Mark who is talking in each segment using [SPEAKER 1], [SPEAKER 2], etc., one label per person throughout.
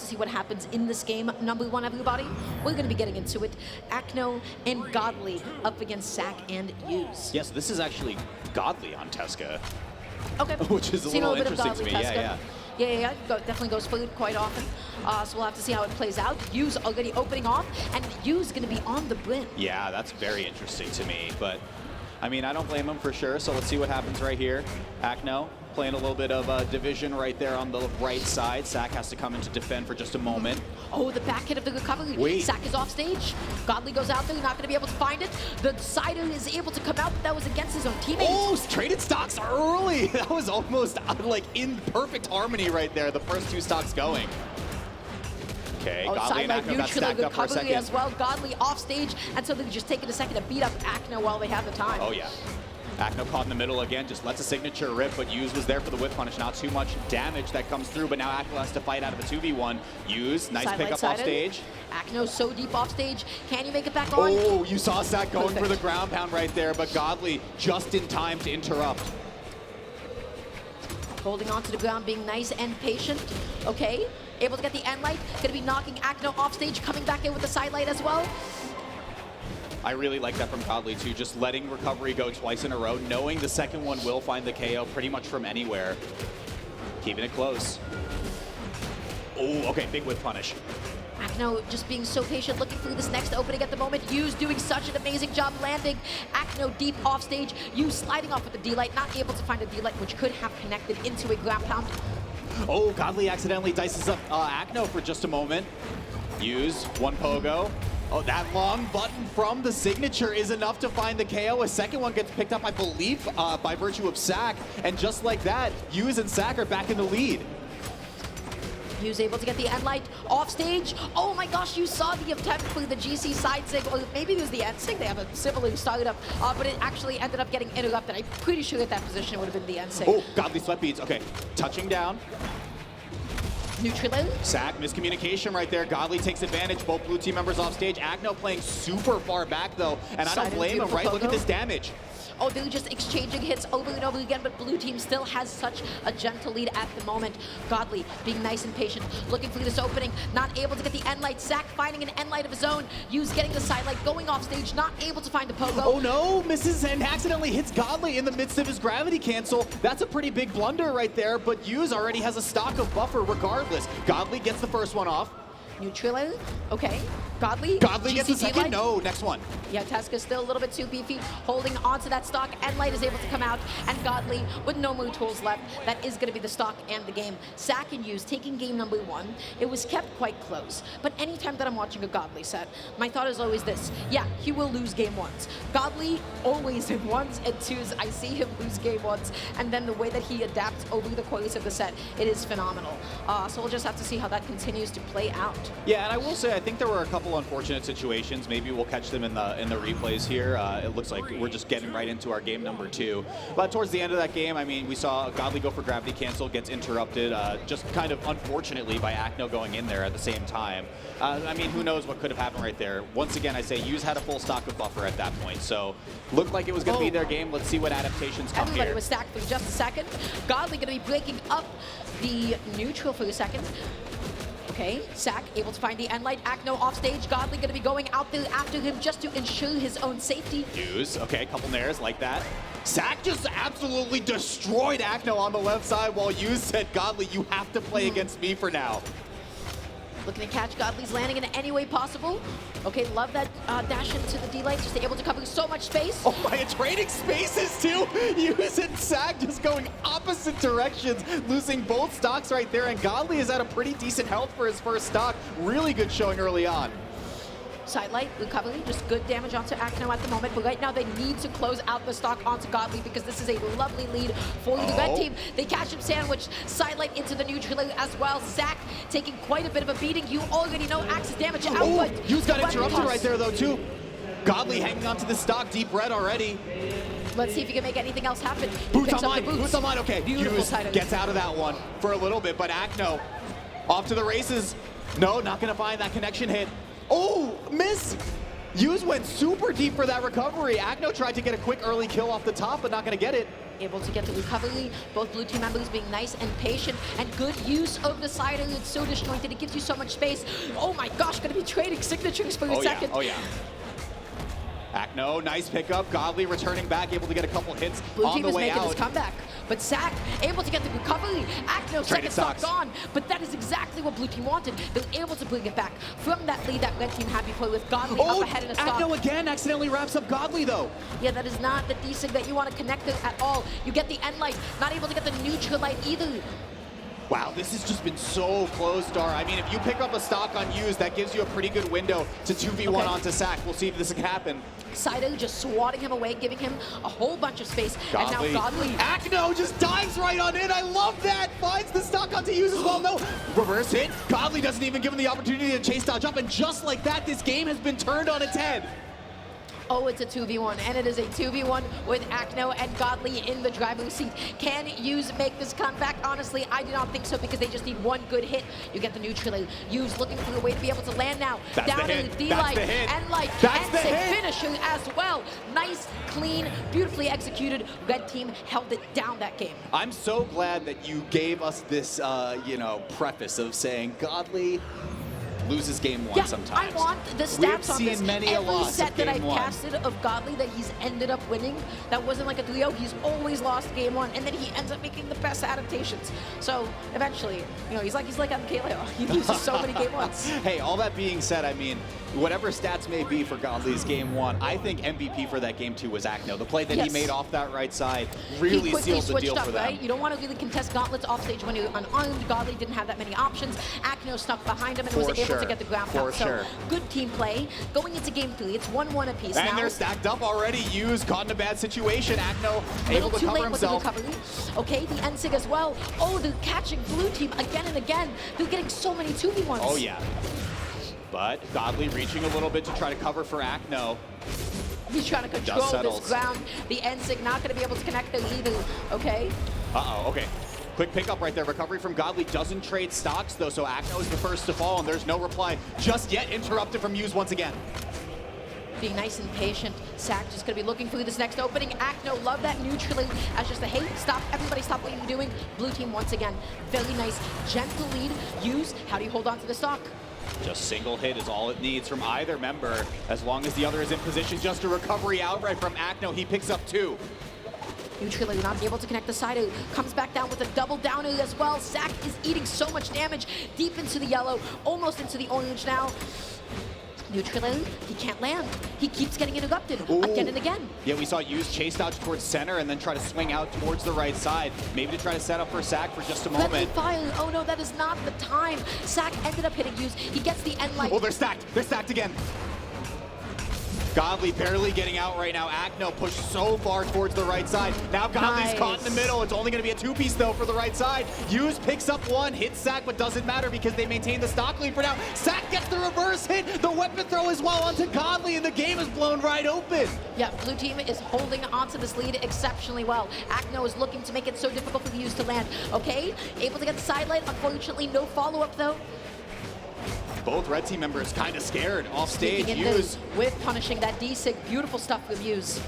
[SPEAKER 1] to see what happens in this game. Number one, everybody, we're going to be getting into it. Acno and Godly up against SAC and Use.
[SPEAKER 2] Yes, this is actually Godly on Tesca.
[SPEAKER 1] Okay.
[SPEAKER 2] Which is a little interesting to me. Yeah.
[SPEAKER 1] Definitely goes for it quite often. So we'll have to see how it plays out. Use already opening off, and Use going to be on the brim.
[SPEAKER 2] Yeah, that's very interesting to me. But, I mean, I don't blame him for sure. So let's see what happens right here. Acno playing a little bit of division right there on the right side. SAC has to come in to defend for just a moment.
[SPEAKER 1] Oh, the back hit of the recovery.
[SPEAKER 2] Wait.
[SPEAKER 1] SAC is off stage. Godly goes out there, not going to be able to find it. The Cider is able to come out, but that was against his own teammates.
[SPEAKER 2] Oh, traded stocks early. That was almost like in perfect harmony right there. The first two stocks going. Okay, Godly and Acno got stacked up for a second.
[SPEAKER 1] As well. Godly off stage, and so they're just taking a second to beat up Acno while they have the time.
[SPEAKER 2] Oh, yeah. Acno caught in the middle again, just lets a signature rip, but Use was there for the whip punish. Not too much damage that comes through, but now Acno has to fight out of a 2v1. Use, nice pickup off stage.
[SPEAKER 1] Acno so deep off stage. Can you make it back on?
[SPEAKER 2] Oh, you saw SAC going for the ground pound right there, but Godly just in time to interrupt.
[SPEAKER 1] Holding on to the ground, being nice and patient. Okay, able to get the end light. Gonna be knocking Acno off stage, coming back in with the side light as well.
[SPEAKER 2] I really like that from Godly too, just letting recovery go twice in a row, knowing the second one will find the KO pretty much from anywhere. Keeping it close. Oh, okay, big whip punish.
[SPEAKER 1] Acno just being so patient, looking through this next opening at the moment. Use doing such an amazing job landing. Acno deep off stage. Use sliding off with the D-Light, not able to find a D-Light, which could have connected into a ground pound.
[SPEAKER 2] Oh, Godly accidentally dices up Acno for just a moment. Use one pogo. Oh, that long button from the signature is enough to find the KO. A second one gets picked up, I believe, by virtue of SAC. And just like that, Use and SAC are back in the lead.
[SPEAKER 1] Use able to get the end light off stage. Oh my gosh, you saw the attempt for the GC side sig, or maybe it was the end sig. They have a similarly started up, but it actually ended up getting interrupted. I'm pretty sure at that position it would have been the end sig.
[SPEAKER 2] Oh, Godly sweat beads. Okay, touching down.
[SPEAKER 1] Neutral.
[SPEAKER 2] SAC, miscommunication right there. Godly takes advantage. Both blue team members off stage. Acno playing super far back though, and I don't blame him, right? Look at this damage.
[SPEAKER 1] Oh, they're just exchanging hits over and over again, but blue team still has such a gentle lead at the moment. Godly being nice and patient, looking for this opening, not able to get the end light. SAC finding an end light of his own. Use getting the side light, going off stage, not able to find the pogo.
[SPEAKER 2] Oh no, misses and accidentally hits Godly in the midst of his gravity cancel. That's a pretty big blunder right there, but Use already has a stock of buffer regardless. Godly gets the first one off.
[SPEAKER 1] Neutral, okay. Godly
[SPEAKER 2] gets the second, no, next one.
[SPEAKER 1] Yeah, Tesca's still a little bit too beefy, holding onto that stock. End light is able to come out, and Godly, with no more tools left, that is going to be the stock and the game. SAC and Use taking game number one. It was kept quite close, but anytime that I'm watching a Godly set, my thought is always this: yeah, he will lose game ones. Godly always in ones and twos. I see him lose game ones, and then the way that he adapts over the course of the set, it is phenomenal. So we'll just have to see how that continues to play out.
[SPEAKER 2] Yeah, and I will say, I think there were a couple unfortunate situations. Maybe we'll catch them in the replays here. It looks like we're just getting right into our game number two. But towards the end of that game, I mean, we saw Godly go for gravity cancel, gets interrupted, just kind of unfortunately by Acno going in there at the same time. I mean, who knows what could have happened right there. Once again, I say Use had a full stock of buffer at that point, so looked like it was going to be their game. Let's see what adaptations come
[SPEAKER 1] Everybody
[SPEAKER 2] here.
[SPEAKER 1] was stacked for just a second. Godly going to be breaking up the neutral for a second. Okay, SAC able to find the end light. Acno off stage. Godly going to be going out there after him just to ensure his own safety.
[SPEAKER 2] Use, okay, a couple nairs like that. SAC just absolutely destroyed Acno on the left side while Use said, Godly, you have to play against me for now.
[SPEAKER 1] Looking to catch Godly's landing in any way possible. Okay, love that dash into the D-Light, just able to cover so much space.
[SPEAKER 2] Oh my, trading spaces too! Use and SAC just going opposite directions, losing both stocks right there, and Godly is at a pretty decent health for his first stock. Really good showing early on.
[SPEAKER 1] Side light, recovery, just good damage onto Acno at the moment, but right now they need to close out the stock onto Godly because this is a lovely lead for the red team. They catch him sandwich, side light into the neutral as well. SAC taking quite a bit of a beating. You already know Axe's damage output.
[SPEAKER 2] Use got interrupted right there though too. Godly hanging onto the stock, deep red already.
[SPEAKER 1] Let's see if he can make anything else happen.
[SPEAKER 2] Boots online, boots online, okay.
[SPEAKER 1] Beautiful
[SPEAKER 2] Use
[SPEAKER 1] side
[SPEAKER 2] gets out of that one for a little bit, but Acno off to the races. No, not gonna find that connection hit. Oh, miss! Use went super deep for that recovery. Acno tried to get a quick early kill off the top, but not gonna get it.
[SPEAKER 1] able to get the recovery. Both blue team members being nice and patient, and good use of the side. It's so disjointed, it gives you so much space. Oh my gosh, gonna be trading signatures for a second.
[SPEAKER 2] Oh yeah. Acno, nice pickup. Godly returning back, able to get a couple hits
[SPEAKER 1] Blue
[SPEAKER 2] on
[SPEAKER 1] team
[SPEAKER 2] the
[SPEAKER 1] is
[SPEAKER 2] way
[SPEAKER 1] making
[SPEAKER 2] out.
[SPEAKER 1] this comeback, but SAC able to get the recovery. Acno second stock gone, but that is exactly what blue team wanted. They're able to bring it back from that lead that red team had before with Godly up ahead in a stock.
[SPEAKER 2] Acno again accidentally wraps up Godly though.
[SPEAKER 1] Yeah, that is not the desig that you want to connect it at all. You get the end light, not able to get the neutral light either.
[SPEAKER 2] Wow, this has just been so close, Dar. I mean, if you pick up a stock on Use, that gives you a pretty good window to 2v1 onto SAC. We'll see if this can happen.
[SPEAKER 1] Sido just swatting him away, giving him a whole bunch of space. And now Godly.
[SPEAKER 2] Acno just dives right on in. I love that. Finds the stock onto Use as well. No, reverse hit. Godly doesn't even give him the opportunity to chase dodge up. And just like that, this game has been turned on its head.
[SPEAKER 1] Oh, it's a 2v1, and it is a 2v1 with Acno and Godly in the driver's seat. Can Use make this comeback? Honestly, I do not think so, because they just need one good hit. You get the neutral. Use looking for a way to be able to land now.
[SPEAKER 2] That's
[SPEAKER 1] down
[SPEAKER 2] the hit.
[SPEAKER 1] to
[SPEAKER 2] That's
[SPEAKER 1] D-Light
[SPEAKER 2] the hit.
[SPEAKER 1] and Light.
[SPEAKER 2] That's
[SPEAKER 1] and
[SPEAKER 2] the
[SPEAKER 1] Sig
[SPEAKER 2] hit.
[SPEAKER 1] finishing as well. Nice, clean, beautifully executed. Red team held it down that game.
[SPEAKER 2] I'm so glad that you gave us this, preface of saying Godly loses game one sometimes.
[SPEAKER 1] I want the stats on this.
[SPEAKER 2] Many
[SPEAKER 1] Every
[SPEAKER 2] loss
[SPEAKER 1] set that I've
[SPEAKER 2] one.
[SPEAKER 1] casted of Godly that he's ended up winning, that wasn't like a 3-0, he's always lost game one, and then he ends up making the best adaptations. So eventually, he's like on KLAO. He loses so many game ones.
[SPEAKER 2] Hey, all that being said, I mean, whatever stats may be for Godly's game one, I think MVP for that game two was Acno. The play that he made off that right side really sealed the deal for them.
[SPEAKER 1] Right? You don't want to really contest Gauntlets off stage when you're unarmed. Godly didn't have that many options. Acno snuck behind him and was able to get the ground pound. So good team play. Going into game three, it's 1-1 apiece
[SPEAKER 2] and
[SPEAKER 1] now.
[SPEAKER 2] They're stacked up already. Use caught in a bad situation. Acno able to cover himself.
[SPEAKER 1] Okay, the NSIG as well. Oh, they're catching blue team again and again. They're getting so many 2v1s.
[SPEAKER 2] Oh yeah. But Godly reaching a little bit to try to cover for Acno.
[SPEAKER 1] He's trying to control this ground. The NSIG not going to be able to connect there either. Okay.
[SPEAKER 2] Uh-oh, okay. Quick pickup right there. Recovery from Godly doesn't trade stocks, though, so Acno is the first to fall, and there's no reply just yet. Interrupted from Use once again.
[SPEAKER 1] Being nice and patient. SAC just going to be looking through this next opening. Acno, love that neutrally as just a, hey, stop, everybody stop what you're doing. Blue team once again. Very nice, gentle lead. Use, how do you hold on to the stock?
[SPEAKER 2] Just single hit is all it needs from either member, as long as the other is in position. Just a recovery outright from Acno. He picks up two.
[SPEAKER 1] Neutrally not able to connect the side. Comes back down with a double downer as well. SAC is eating so much damage deep into the yellow, almost into the orange now. Neutrally, he can't land. He keeps getting interrupted again and again.
[SPEAKER 2] Yeah, we saw Use chase dodge towards center and then try to swing out towards the right side. Maybe to try to set up for SAC for just a moment.
[SPEAKER 1] Fire. Oh no, that is not the time. SAC ended up hitting Use. He gets the end light.
[SPEAKER 2] Oh, they're stacked. They're stacked again. Godly barely getting out right now. Acno pushed so far towards the right side. Now Godly's caught in the middle. It's only going to be a two-piece, though, for the right side. Use picks up one, hits SAC, but doesn't matter because they maintain the stock lead for now. SAC gets the reverse hit, the weapon throw as well onto Godly, and the game is blown right open.
[SPEAKER 1] Yeah, blue team is holding onto this lead exceptionally well. Acno is looking to make it so difficult for the Use to land. Okay, able to get the side light. Unfortunately, no follow-up, though.
[SPEAKER 2] Both red team members kind of scared off stage. Use
[SPEAKER 1] with punishing that D-Sig. Beautiful stuff with Use.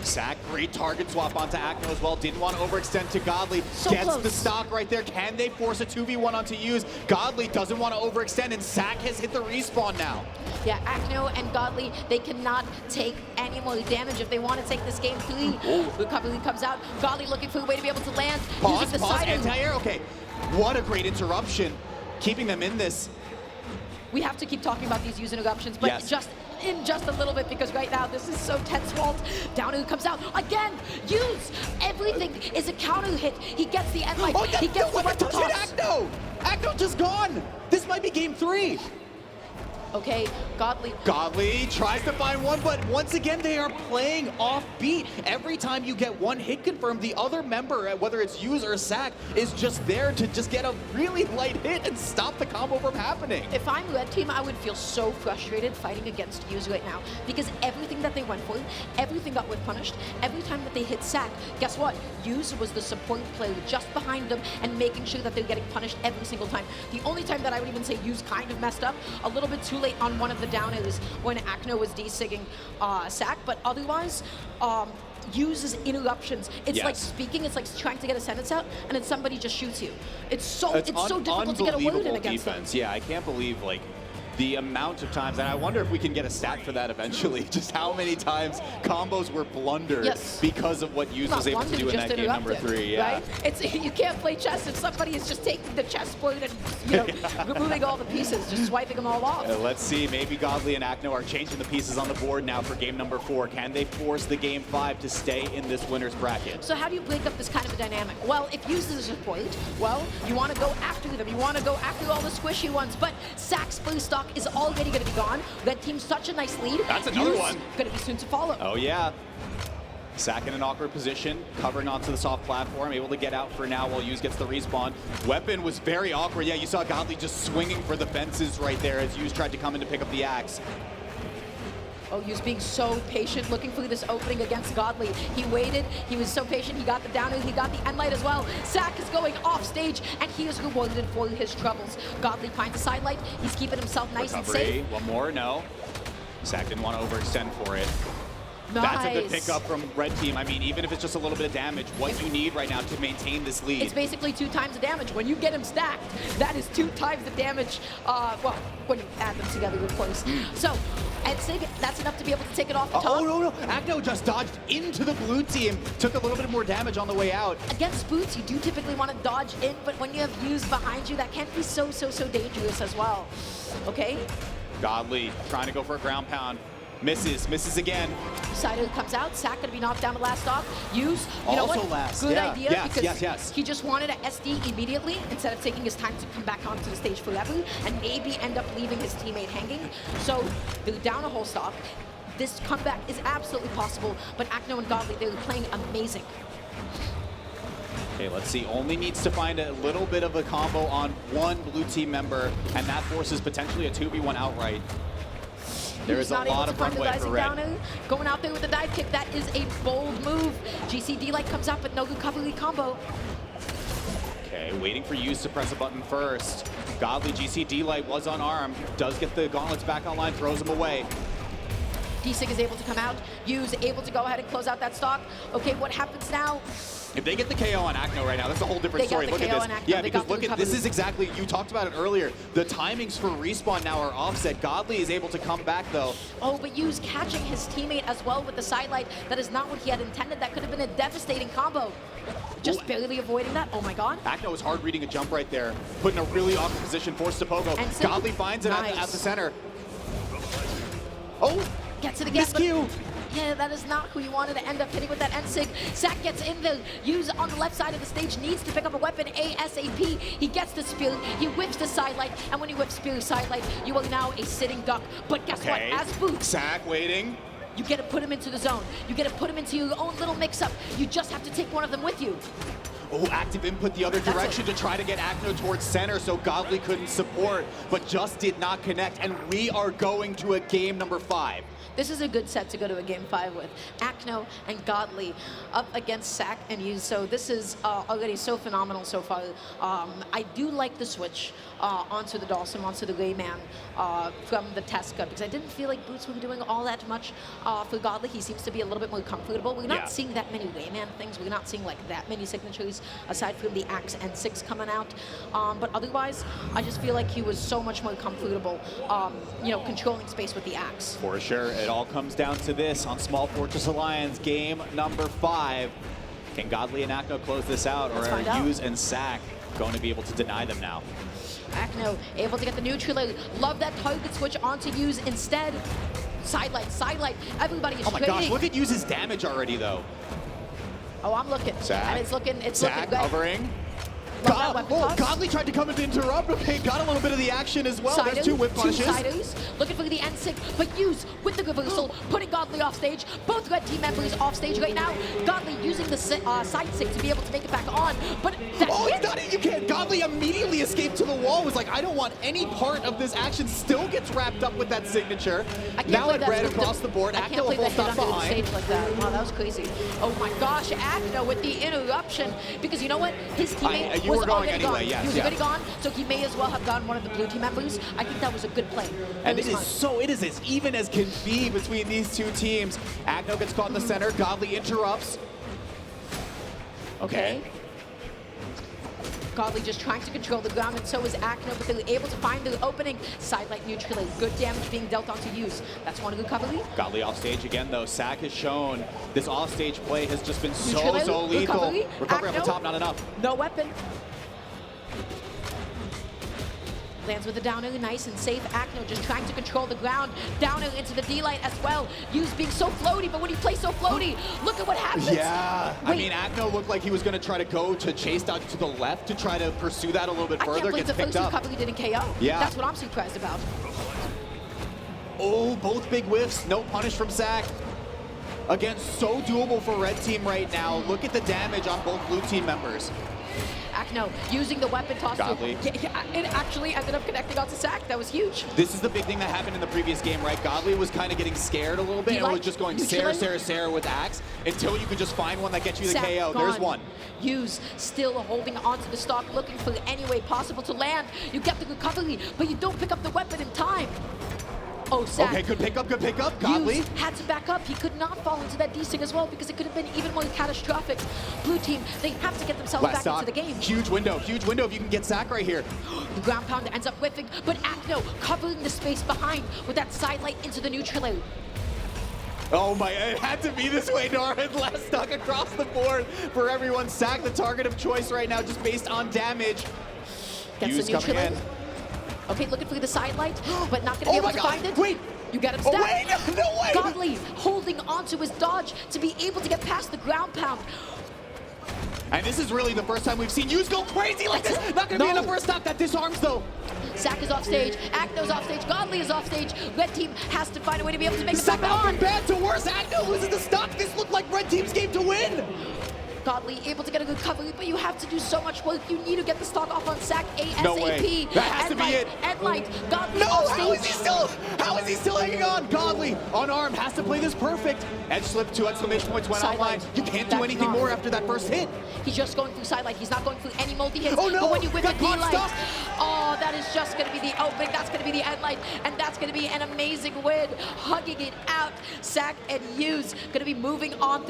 [SPEAKER 2] SAC, great target swap onto Acno as well. Didn't want to overextend to Godly. Gets the stock right there. Can they force a 2v1 onto Use? Godly doesn't want to overextend, and SAC has hit the respawn now.
[SPEAKER 1] Yeah, Acno and Godly, they cannot take any more damage if they want to take this game 3. Recovery comes out. Godly looking for a way to be able to land.
[SPEAKER 2] Pause, anti-air. Okay, what a great interruption. Keeping them in this.
[SPEAKER 1] We have to keep talking about these Use interruptions, but just a little bit, because right now this is so tense. Walt down who comes out again. Use everything is a counter hit. He gets the end light. He gets the weapon toss.
[SPEAKER 2] Acno! Acno just gone. This might be game 3.
[SPEAKER 1] Okay, Godly
[SPEAKER 2] tries to find one, but once again, they are playing off beat. Every time you get one hit confirmed, the other member, whether it's Use or SAC, is just there to just get a really light hit and stop the combo from happening.
[SPEAKER 1] If I'm red team, I would feel so frustrated fighting against Use right now, because everything that they went for, everything got whip punished. Every time that they hit SAC, guess what? Use was the support player just behind them and making sure that they're getting punished every single time. The only time that I would even say Use kind of messed up, a little bit too late on one of the downers when Acno was de-sigging SAC, but otherwise, uses interruptions. It's
[SPEAKER 2] Yes.
[SPEAKER 1] like speaking, it's like trying to get a sentence out, and then somebody just shoots you. It's so difficult to get a word in against
[SPEAKER 2] defense.
[SPEAKER 1] them.
[SPEAKER 2] Yeah, I can't believe like the amount of times, and I wonder if we can get a stat for that eventually, just how many times combos were blundered because of what Hughes was able to do in that game number 3. Yeah.
[SPEAKER 1] Right? It's, you can't play chess if somebody is just taking the chessboard and removing all the pieces, just swiping them all off.
[SPEAKER 2] Let's see, maybe Godly and acno are changing the pieces on the board now for game number 4. Can they force the game 5 to stay in this winner's bracket?
[SPEAKER 1] So how do you break up this kind of a dynamic? Well, if Hughes is a point, well, you want to go after them. You want to go after all the squishy ones, but SAC's blue stock is already going to be gone. Red team's such a nice lead.
[SPEAKER 2] That's another one.
[SPEAKER 1] Going to be soon to follow.
[SPEAKER 2] Oh, yeah. SAC in an awkward position, covering onto the soft platform, able to get out for now while Hughes gets the respawn. Weapon was very awkward. Yeah, you saw Godly just swinging for the fences right there as Hughes tried to come in to pick up the axe.
[SPEAKER 1] Oh, Hughes being so patient, looking for this opening against Godly. He waited, he was so patient, he got the down air, he got the end light as well. SAC is going off stage, and he is rewarded for his troubles. Godly finds the side light, he's keeping himself nice and safe.
[SPEAKER 2] One more, no. SAC didn't want to overextend for it.
[SPEAKER 1] Nice.
[SPEAKER 2] That's a good pickup from red team. I mean, even if it's just a little bit of damage, what you need right now to maintain this lead.
[SPEAKER 1] It's basically 2 times the damage. When you get him stacked, that is 2 times the damage, well, when you add them together, of course. So, and Sig, that's enough to be able to take it off the top.
[SPEAKER 2] Oh, no. Acno just dodged into the blue team, took a little bit more damage on the way out.
[SPEAKER 1] Against boots, you do typically want to dodge in, but when you have Hughes behind you, that can be so dangerous as well. Okay?
[SPEAKER 2] Godly trying to go for a ground pound. Misses again.
[SPEAKER 1] Sido comes out. SAC going to be knocked down the last stock. Hughes, you know
[SPEAKER 2] also
[SPEAKER 1] what?
[SPEAKER 2] last.
[SPEAKER 1] Good
[SPEAKER 2] Yeah.
[SPEAKER 1] idea.
[SPEAKER 2] Yes.
[SPEAKER 1] Because he just wanted to SD immediately instead of taking his time to come back onto the stage forever and maybe end up leaving his teammate hanging. So they're down a whole stock. This comeback is absolutely possible, but Acno and Godly, they're playing amazing.
[SPEAKER 2] Okay, let's see. Only needs to find a little bit of a combo on one blue team member, and that forces potentially a 2v1 outright. There is a lot of runway for red.
[SPEAKER 1] Going out there with a dive kick, that is a bold move. GCD light comes out, but no recovery combo.
[SPEAKER 2] Okay, waiting for Hughes to press a button first. Godly GCD light was unarmed, does get the gauntlets back online, throws him away.
[SPEAKER 1] D-Sig is able to come out. Hughes able to go ahead and close out that stock. Okay, what happens now?
[SPEAKER 2] If they get the KO on Acno right now, that's a whole different story. Look at this. Yeah, because look at this is exactly, you talked about it earlier. The timings for respawn now are offset. Godly is able to come back though.
[SPEAKER 1] Oh, but Hughes catching his teammate as well with the sidelight. That is not what he had intended. That could have been a devastating combo. Just barely avoiding that. Oh my god.
[SPEAKER 2] Acno was hard reading a jump right there. Put in a really awkward position, forced to pogo. Godly finds it at the center. Oh!
[SPEAKER 1] Gets it again.
[SPEAKER 2] Miscue.
[SPEAKER 1] Yeah, that is not who you wanted to end up hitting with that N-Sig. SAC gets in the Hughes on the left side of the stage, needs to pick up a weapon ASAP. He gets the spear, he whips the sidelight, and when you whip spear sidelight, you are now a sitting duck. But guess what? As boots,
[SPEAKER 2] SAC waiting.
[SPEAKER 1] You get to put him into the zone. You get to put him into your own little mix-up. You just have to take one of them with you.
[SPEAKER 2] Oh, active input the other direction to try to get Acno towards center so Godly couldn't support, but just did not connect, and we are going to a game number 5.
[SPEAKER 1] This is a good set to go to a game 5 with. Acno and Godly up against SAC and Hughes. So this is already so phenomenal so far. I do like the switch onto the Dawson, onto the Rayman from the test cut, because I didn't feel like Boots were doing all that much for Godly. He seems to be a little bit more comfortable. We're not seeing that many Rayman things. We're not seeing like that many signatures aside from the Axe and 6 coming out. But otherwise, I just feel like he was so much more comfortable, you know, controlling space with the Axe.
[SPEAKER 2] For sure. It all comes down to this on Small Fortress Alliance, game number 5. Can Godly and Acno close this out, or are Hughes and SAC going to be able to deny them now?
[SPEAKER 1] Acno able to get the neutral. Love that target switch onto Hughes instead. Sidelight. Everybody is trading.
[SPEAKER 2] Oh my gosh, look at Hughes' damage already though.
[SPEAKER 1] Oh, I'm looking.
[SPEAKER 2] SAC.
[SPEAKER 1] And it's looking
[SPEAKER 2] SAC covering. Godly tried to come in to interrupt. Okay, got a little bit of the action as well. There's 2 whip punishes.
[SPEAKER 1] Looking for the N-Sig, but Hughes with the reversal, putting Godly off stage. Both red team members off stage right now. Godly using the side stick to be able to to make it back on, but that hit.
[SPEAKER 2] You can't. Godly immediately escaped to the wall, was like, I don't want any part of this action, still gets wrapped up with that signature. Now at red across the board, Acno a full stop behind.
[SPEAKER 1] Stage like that. Wow, that was crazy. Oh my gosh, Acno with the interruption, because you know what? His teammate was already gone.
[SPEAKER 2] Yes,
[SPEAKER 1] he was already gone, so he may as well have gotten one of the blue team members. I think that was a good play.
[SPEAKER 2] And it is as even as can be between these two teams. Acno gets caught in the center, Godly interrupts. Okay.
[SPEAKER 1] Godly just trying to control the ground, and so is Acno, but they were able to find the opening. Sidelight neutrally. Good damage being dealt onto Use. That's one recovery.
[SPEAKER 2] Godly off stage again, though. SAC has shown this off-stage play has just been so lethal. Recovery off the top, not enough.
[SPEAKER 1] No weapon. Lands with the down air, nice and safe. Acno just trying to control the ground. Down air into the D-light as well. Use being so floaty, but when he plays so floaty, look at what happens.
[SPEAKER 2] Yeah, I mean, Acno looked like he was going to try to go to chase out to the left to try to pursue that a little bit further.
[SPEAKER 1] Gets picked up. Recovery didn't KO.
[SPEAKER 2] Yeah.
[SPEAKER 1] That's what I'm surprised about.
[SPEAKER 2] Oh, both big whiffs. No punish from SAC. Again, so doable for red team right now. Look at the damage on both blue team members.
[SPEAKER 1] Acno using the weapon toss.
[SPEAKER 2] Godly.
[SPEAKER 1] It actually ended up connecting onto SAC. That was huge.
[SPEAKER 2] This is the big thing that happened in the previous game, right? Godly was kind of getting scared a little bit and was just going Sarah with Axe until you could just find one that gets you the KO. There's one.
[SPEAKER 1] Use still holding onto the stock, looking for any way possible to land. You get the recovery, but you don't pick up the weapon in time. Oh, SAC.
[SPEAKER 2] Okay, good pickup, Godly.
[SPEAKER 1] Use had to back up. He could not fall into that D-Sing as well because it could have been even more catastrophic. Blue team, they have to get themselves back into the game.
[SPEAKER 2] Huge window if you can get SAC right here.
[SPEAKER 1] The ground pound ends up whiffing, but Acno covering the space behind with that side light into the neutral area.
[SPEAKER 2] Oh my, it had to be this way, Norman. Last stock across the board for everyone. SAC the target of choice right now just based on damage.
[SPEAKER 1] Gets the neutral area. Okay, looking for the side light, but not going to be able to find it.
[SPEAKER 2] Wait!
[SPEAKER 1] You got him stabbed.
[SPEAKER 2] Wait, no way!
[SPEAKER 1] Godly holding onto his dodge to be able to get past the ground pound.
[SPEAKER 2] And this is really the first time we've seen Use go crazy like this. Not going to be enough for a stop. That disarms, though.
[SPEAKER 1] SAC is off stage. Acno's off stage. Godly is off stage. Red team has to find a way to be able to make it back on.
[SPEAKER 2] From bad to worse. Acno loses the stock. This looked like red team's game to win.
[SPEAKER 1] Godly able to get a good recovery, but you have to do so much work. You need to get the stock off on SAC ASAP.
[SPEAKER 2] No way. That has to be it.
[SPEAKER 1] Endlight. Godly
[SPEAKER 2] off stage.
[SPEAKER 1] How
[SPEAKER 2] is he still hanging on? Godly unarmed has to play this perfect. Edge slip, 2 exclamation points went online. You can't do anything more after that first hit.
[SPEAKER 1] He's just going through sidelight. He's not going through any multi-hits.
[SPEAKER 2] Oh no!
[SPEAKER 1] But when you whip the D-light, oh, that is just going to be the opening. That's going to be the endlight, and that's going to be an amazing win. Hugging it out. SAC and Use going to be moving on.